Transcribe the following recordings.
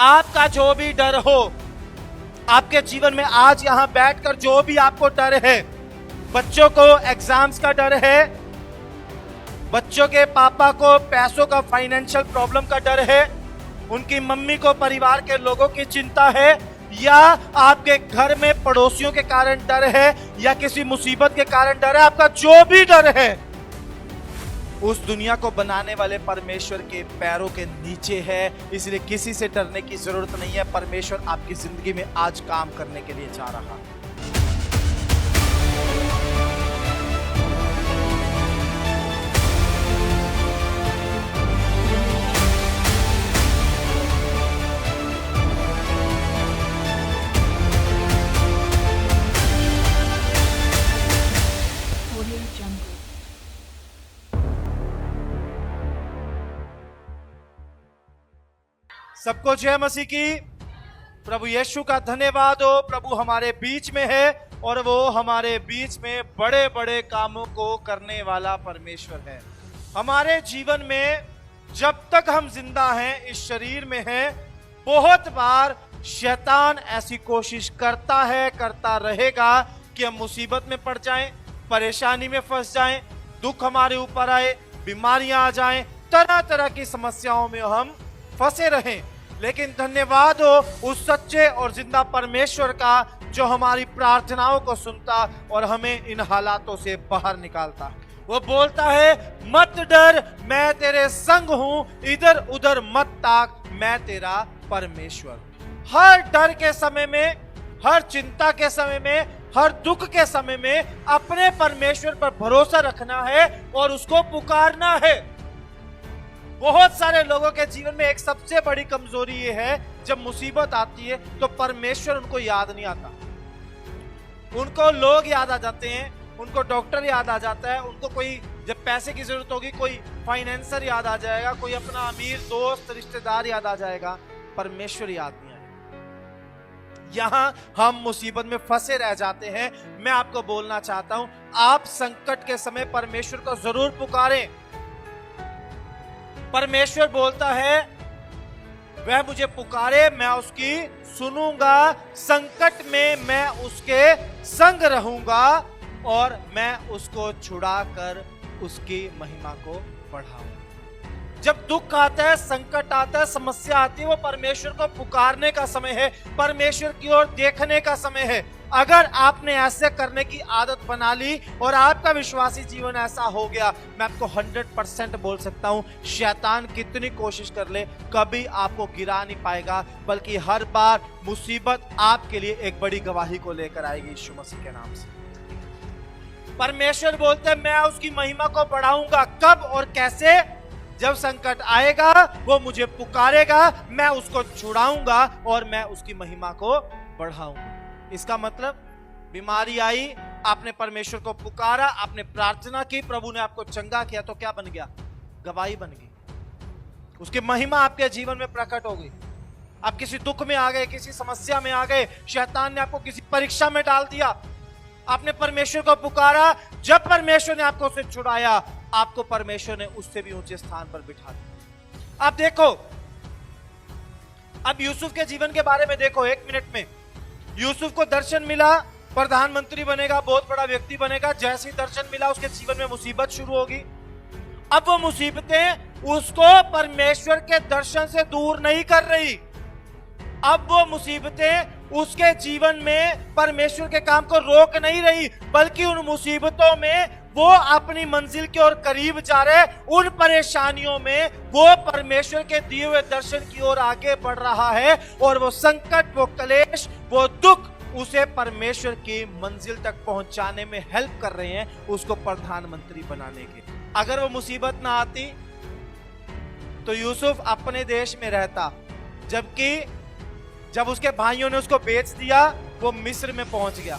आपका जो भी डर हो, आपके जीवन में आज यहां बैठकर जो भी आपको डर है, बच्चों को एग्जाम्स का डर है, बच्चों के पापा को पैसों का फाइनेंशियल प्रॉब्लम का डर है, उनकी मम्मी को परिवार के लोगों की चिंता है, या आपके घर में पड़ोसियों के कारण डर है, या किसी मुसीबत के कारण डर है, आपका जो भी डर है उस दुनिया को बनाने वाले परमेश्वर के पैरों के नीचे है। इसलिए किसी से डरने की जरूरत नहीं है। परमेश्वर आपकी जिंदगी में आज काम करने के लिए जा रहा है। सबको जय मसीह की। प्रभु यीशु का धन्यवाद हो। प्रभु हमारे बीच में है और वो हमारे बीच में बड़े बड़े कामों को करने वाला परमेश्वर है। हमारे जीवन में जब तक हम जिंदा हैं, इस शरीर में हैं, बहुत बार शैतान ऐसी कोशिश करता है, करता रहेगा कि हम मुसीबत में पड़ जाएं, परेशानी में फंस जाएं, दुख हमारे ऊपर आए, बीमारियां आ जाएं, तरह तरह की समस्याओं में हम फंसे रहें। लेकिन धन्यवाद हो उस सच्चे और जिंदा परमेश्वर का जो हमारी प्रार्थनाओं को सुनता और हमें इन हालातों से बाहर निकालता। वो बोलता है, मत डर, मैं तेरे संग हूं, इधर उधर मत ताक, मैं तेरा परमेश्वर। हर डर के समय में, हर चिंता के समय में, हर दुख के समय में अपने परमेश्वर पर भरोसा रखना है और उसको पुकारना है। बहुत सारे लोगों के जीवन में एक सबसे बड़ी कमजोरी ये है, जब मुसीबत आती है तो परमेश्वर उनको याद नहीं आता। उनको लोग याद आ जाते हैं, उनको डॉक्टर याद आ जाता है, उनको कोई जब पैसे की जरूरत होगी कोई फाइनेंसर याद आ जाएगा, कोई अपना अमीर दोस्त रिश्तेदार याद आ जाएगा, परमेश्वर याद नहीं आएगा। यहां हम मुसीबत में फंसे रह जाते हैं। मैं आपको बोलना चाहता हूं, आप संकट के समय परमेश्वर को जरूर पुकारें। परमेश्वर बोलता है, वह मुझे पुकारे, मैं उसकी सुनूंगा, संकट में मैं उसके संग रहूंगा और मैं उसको छुड़ाकर उसकी महिमा को बढ़ाऊंगा। जब दुख आता है, संकट आता है, समस्या आती है, वो परमेश्वर को पुकारने का समय है, परमेश्वर की ओर देखने का समय है। अगर आपने ऐसे करने की आदत बना ली और आपका विश्वासी जीवन ऐसा हो गया, मैं आपको 100% बोल सकता हूं, शैतान कितनी कोशिश कर ले, कभी आपको गिरा नहीं पाएगा, बल्कि हर बार मुसीबत आपके लिए एक बड़ी गवाही को लेकर आएगी यीशु मसीह के नाम से। परमेश्वर बोलते हैं, मैं उसकी महिमा को बढ़ाऊंगा। कब और कैसे? जब संकट आएगा, वो मुझे पुकारेगा, मैं उसको छुड़ाऊंगा और मैं उसकी महिमा को बढ़ाऊंगा। इसका मतलब, बीमारी आई, आपने परमेश्वर को पुकारा, आपने प्रार्थना की, प्रभु ने आपको चंगा किया, तो क्या बन गया? गवाही बन गई। उसकी महिमा आपके जीवन में प्रकट हो गई। आप किसी दुख में आ गए, किसी समस्या में आ गए, शैतान ने आपको किसी परीक्षा में डाल दिया, आपने परमेश्वर को पुकारा, जब परमेश्वर ने आपको उससे छुड़ाया, आपको परमेश्वर ने उससे भी ऊंचे स्थान पर बिठा दिया। अब देखो, अब यूसुफ के जीवन के बारे में देखो 1 मिनट में। यूसुफ को दर्शन मिला, प्रधानमंत्री बनेगा, बहुत बड़ा व्यक्ति बनेगा। जैसे ही दर्शन मिला, उसके जीवन में मुसीबत शुरू होगी। अब वो मुसीबतें उसको परमेश्वर के दर्शन से दूर नहीं कर रही। अब वो मुसीबतें उसके जीवन में परमेश्वर के काम को रोक नहीं रही, बल्कि उन मुसीबतों में वो अपनी मंजिल की ओर करीब जा रहे। उन परेशानियों में वो परमेश्वर के दिए हुए दर्शन की ओर आगे बढ़ रहा है, और वो संकट, वो क्लेश, वो दुख उसे परमेश्वर की मंजिल तक पहुंचाने में हेल्प कर रहे हैं, उसको प्रधानमंत्री बनाने के। अगर वो मुसीबत ना आती तो यूसुफ अपने देश में रहता, जबकि जब उसके भाइयों ने उसको बेच दिया, वो मिस्र में पहुंच गया,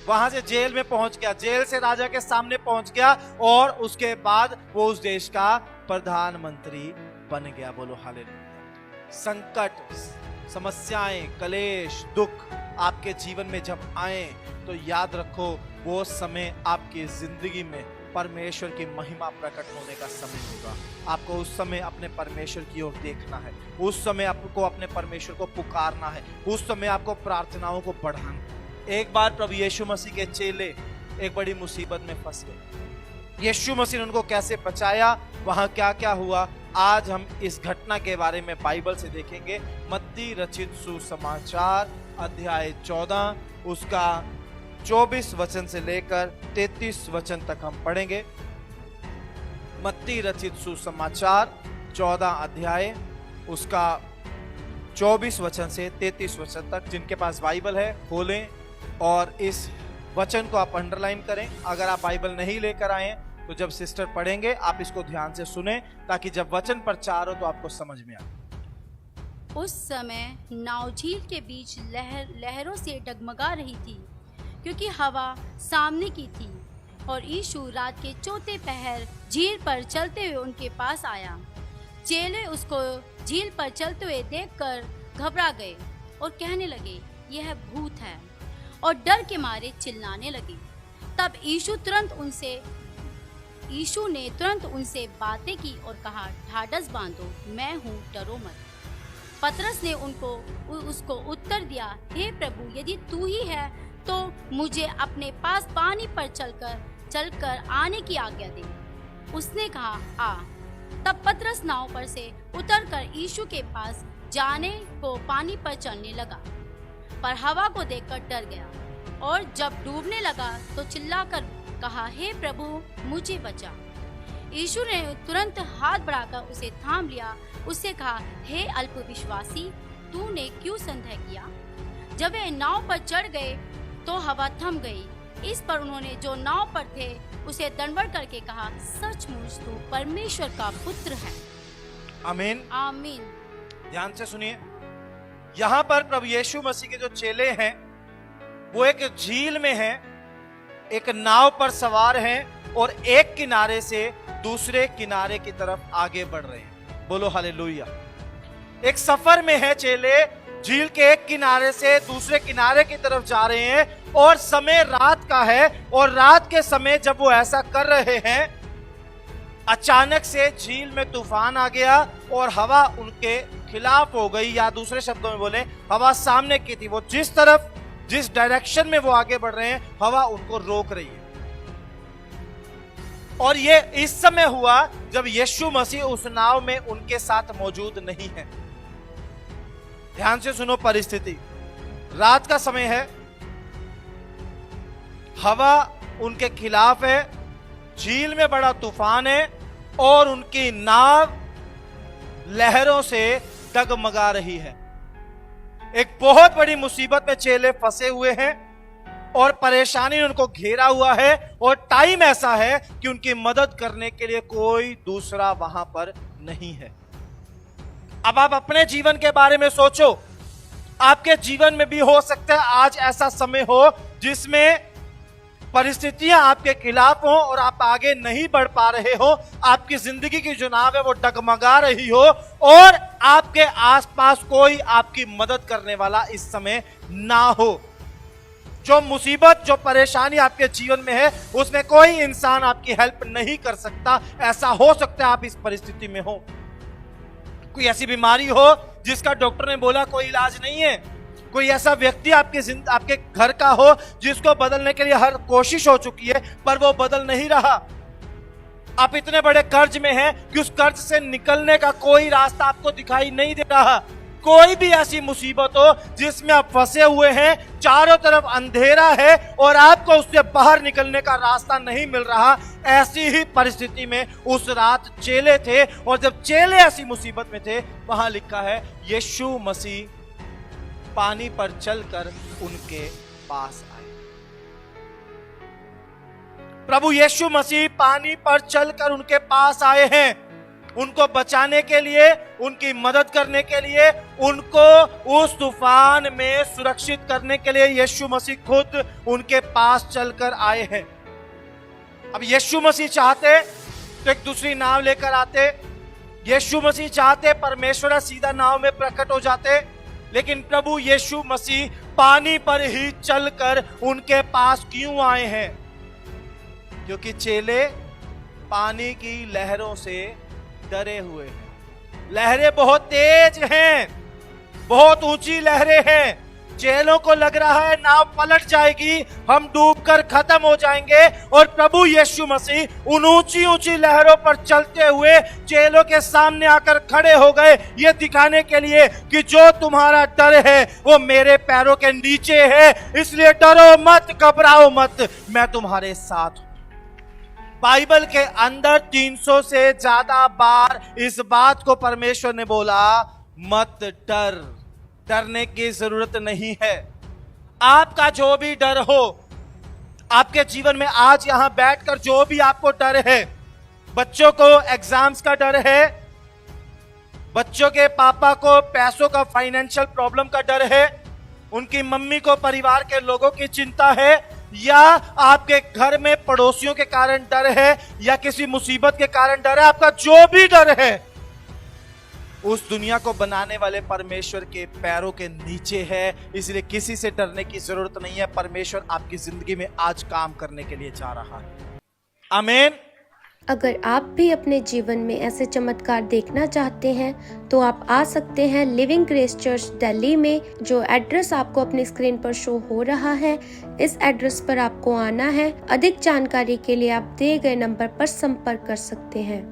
वहां से जेल में पहुंच गया, जेल से राजा के सामने पहुंच गया, और उसके बाद वो उस देश का प्रधानमंत्री बन गया। बोलो हालेलुया। संकट, समस्याएं, क्लेश, दुख आपके जीवन में जब आए तो याद रखो, वो समय आपकी जिंदगी में परमेश्वर की महिमा प्रकट होने का समय होगा। आपको उस समय अपने परमेश्वर की ओर देखना है, उस समय आपको अपने परमेश्वर को पुकारना है, उस समय आपको प्रार्थनाओं को बढ़ाना है। एक बार प्रभु यीशु मसीह के चेले एक बड़ी मुसीबत में फंस गए। यीशु मसीह ने उनको कैसे बचाया, वहां क्या क्या हुआ, आज हम इस घटना के बारे में बाइबल से देखेंगे। मत्ती रचित सुसमाचार अध्याय 14 उसका 24 वचन से लेकर 33 वचन तक हम पढ़ेंगे। मत्ती रचित सुसमाचार 14 अध्याय उसका 24 वचन से 33 वचन तक। जिनके पास बाइबल है खोलें और इस वचन को आप अंडरलाइन करें। अगर आप बाइबल नहीं लेकर आए तो जब सिस्टर पढ़ेंगे आप इसको ध्यान से सुने, ताकि जब वचन प्रचार हो तो आपको समझ में आए। उस समय नाव झील के बीच लहरों से डगमगा रही थी, क्योंकि हवा सामने की थी। और यीशु रात के चौथे पहर झील पर चलते हुए उनके पास आया। चेले उसको झील पर चलते हुए देखकर घबरा गए और कहने लगे, यह भूत है, और डर के मारे चिल्लाने लगे। तब यीशु ने तुरंत उनसे बातें की और कहा, ढाढ़स बांधो, मैं हूँ, डरो मत। पतरस ने उसको उत्तर दिया, हे प्रभु, यदि तू ही है तो मुझे अपने पास पानी पर चलकर आने की आज्ञा दे। उसने कहा, आ। तब पतरस नाव पर से उतरकर यीशु के पास जाने को पानी पर चलने लगा, पर हवा को देखकर डर गया, और जब डूबने लगा तो चिल्लाकर कहा, हे प्रभु, मुझे बचा। यीशु ने तुरंत हाथ बढ़ाकर उसे थाम लिया। उससे कहा, हे अल्पविश्वासी, तूने क्यों संदेह किया? जब वे नाव पर चढ़ गए तो हवा थम गई। इस पर उन्होंने जो नाव पर थे उसे दंडवत करके कहा, सचमुच तू परमेश्वर का पुत्र है। आमीन आमीन। ध्यान से सुनिए, यहाँ पर प्रभु यीशु मसीह के जो चेले हैं वो एक झील में हैं, एक नाव पर सवार हैं और एक किनारे से दूसरे किनारे की तरफ आगे बढ़ रहे हैं। बोलो हालेलुया। एक सफर में है चेले, झील के एक किनारे से दूसरे किनारे की तरफ जा रहे हैं, और समय रात का है। और रात के समय जब वो ऐसा कर रहे हैं, अचानक से झील में तूफान आ गया और हवा उनके खिलाफ हो गई, या दूसरे शब्दों में बोले हवा सामने की थी। वो जिस डायरेक्शन में वो आगे बढ़ रहे हैं, हवा उनको रोक रही है। और ये इस समय हुआ जब यीशु मसीह उस नाव में उनके साथ मौजूद नहीं है। ध्यान से सुनो परिस्थिति, रात का समय है, हवा उनके खिलाफ है, झील में बड़ा तूफान है और उनकी नाव लहरों से डगमगा रही है। एक बहुत बड़ी मुसीबत में चेले फंसे हुए हैं और परेशानी ने उनको घेरा हुआ है, और टाइम ऐसा है कि उनकी मदद करने के लिए कोई दूसरा वहां पर नहीं है। अब आप अपने जीवन के बारे में सोचो। आपके जीवन में भी हो सकता है आज ऐसा समय हो जिसमें परिस्थितियां आपके खिलाफ हो और आप आगे नहीं बढ़ पा रहे हो। आपकी जिंदगी की जो नाव है वो डगमगा रही हो और आपके आसपास कोई आपकी मदद करने वाला इस समय ना हो। जो मुसीबत, जो परेशानी आपके जीवन में है, उसमें कोई इंसान आपकी हेल्प नहीं कर सकता। ऐसा हो सकता है आप इस परिस्थिति में हो। कोई ऐसी बीमारी हो जिसका डॉक्टर ने बोला कोई इलाज नहीं है। कोई ऐसा व्यक्ति आपके घर का हो जिसको बदलने के लिए हर कोशिश हो चुकी है पर वो बदल नहीं रहा। आप इतने बड़े कर्ज में हैं कि उस कर्ज से निकलने का कोई रास्ता आपको दिखाई नहीं दे रहा। कोई भी ऐसी मुसीबत हो जिसमें आप फंसे हुए हैं, चारों तरफ अंधेरा है और आपको उससे बाहर निकलने का रास्ता नहीं मिल रहा, ऐसी ही परिस्थिति में उस रात चेले थे। और जब चेले ऐसी मुसीबत में थे, वहां लिखा है यीशु मसीह पानी पर चलकर उनके पास आए। प्रभु यीशु मसीह पानी पर चलकर उनके पास आए हैं, उनको बचाने के लिए, उनकी मदद करने के लिए, उनको उस तूफान में सुरक्षित करने के लिए यीशु मसीह खुद उनके पास चलकर आए हैं। अब यीशु मसीह चाहते तो एक दूसरी नाव लेकर आते, यीशु मसीह चाहते परमेश्वर सीधा नाव में प्रकट हो जाते, लेकिन प्रभु यीशु मसीह पानी पर ही चलकर उनके पास क्यों आए हैं? क्योंकि चेले पानी की लहरों से डरे हुए हैं। लहरें बहुत तेज हैं, बहुत ऊंची लहरें हैं। चेलों को लग रहा है नाव पलट जाएगी, हम डूबकर खत्म हो जाएंगे। और प्रभु यीशु मसीह उन ऊंची ऊंची लहरों पर चलते हुए चेलों के सामने आकर खड़े हो गए, ये दिखाने के लिए कि जो तुम्हारा डर है वो मेरे पैरों के नीचे है, इसलिए डरो मत, घबराओ मत, मैं तुम्हारे साथ हूं। बाइबल के अंदर 300 से ज्यादा बार इस बात को परमेश्वर ने बोला, मत डर, डरने की जरूरत नहीं है। आपका जो भी डर हो आपके जीवन में, आज यहां बैठकर जो भी आपको डर है, बच्चों को एग्जाम्स का डर है, बच्चों के पापा को पैसों का फाइनेंशियल प्रॉब्लम का डर है, उनकी मम्मी को परिवार के लोगों की चिंता है, या आपके घर में पड़ोसियों के कारण डर है, या किसी मुसीबत के कारण डर है, आपका जो भी डर है उस दुनिया को बनाने वाले परमेश्वर के पैरों के नीचे है। इसलिए किसी से डरने की जरूरत नहीं है। परमेश्वर आपकी जिंदगी में आज काम करने के लिए जा रहा है। आमीन। अगर आप भी अपने जीवन में ऐसे चमत्कार देखना चाहते हैं तो आप आ सकते हैं लिविंग ग्रेस चर्च दिल्ली में, जो एड्रेस आपको अपनी स्क्रीन पर शो हो रहा है। इस एड्रेस पर आपको आना है। अधिक जानकारी के लिए आप दिए गए नंबर पर संपर्क कर सकते हैं।